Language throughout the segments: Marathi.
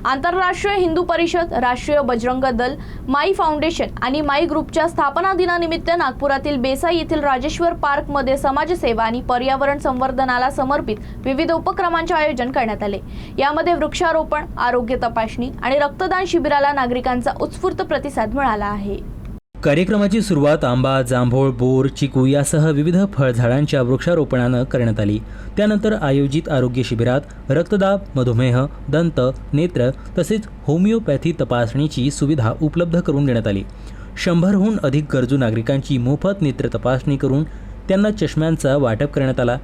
आंतरराष्ट्रीय हिंदू परिषद, राष्ट्रीय बजरंग दल, माई फाउंडेशन आणि माई ग्रुपच्या स्थापना दिनानिमित्त नागपुरातील बेसाई येथील राजेश्वर पार्कमध्ये समाजसेवा आणि पर्यावरण संवर्धनाला समर्पित विविध उपक्रमांचे आयोजन करण्यात आले। यामध्ये वृक्षारोपण, आरोग्य तपासणी आणि रक्तदान शिबिराला नागरिकांचा उत्स्फूर्त प्रतिसाद मिळाला आहे। कार्यक्रमाची सुरुवात आंबा, जांभूळ, बोर, चिकू यासह विविध फळझाडांच्या वृक्षारोपणानं करण्यात आली। त्यानंतर आयोजित आरोग्य शिबिरात रक्तदाब, मधुमेह, दंत, नेत्र तसेच होमिओपॅथी तपासणीची सुविधा उपलब्ध करून देण्यात आली। 100हून अधिक गरजू नागरिकांची मोफत नेत्र तपासणी करून त्यांना चष्म्यांचा वाटप करण्यात आला।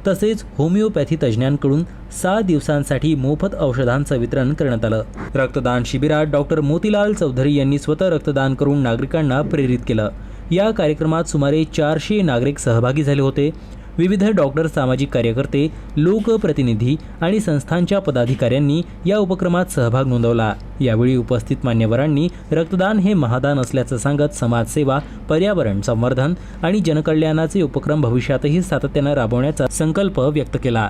तसेच होमिओपॅथी तज्ज्ञांकडून 6 दिवसांसाठी मोफत औषधांचं वितरण करण्यात आलं। रक्तदान शिबिरात डॉक्टर मोतीलाल चौधरी यांनी स्वतः रक्तदान करून नागरिकांना प्रेरित केलं। या कार्यक्रमात सुमारे 400 नागरिक सहभागी झाले होते। विविध डॉक्टर, सामाजिक कार्यकर्ते, लोकप्रतिनिधी आणि संस्थांच्या पदाधिकाऱ्यांनी या उपक्रमात सहभाग नोंदवला। यावेळी उपस्थित मान्यवरांनी रक्तदान हे महादान असल्याचं सांगत समाजसेवा, पर्यावरण संवर्धन आणि जनकल्याणाचे उपक्रम भविष्यातही सातत्यानं राबवण्याचा संकल्प व्यक्त केला।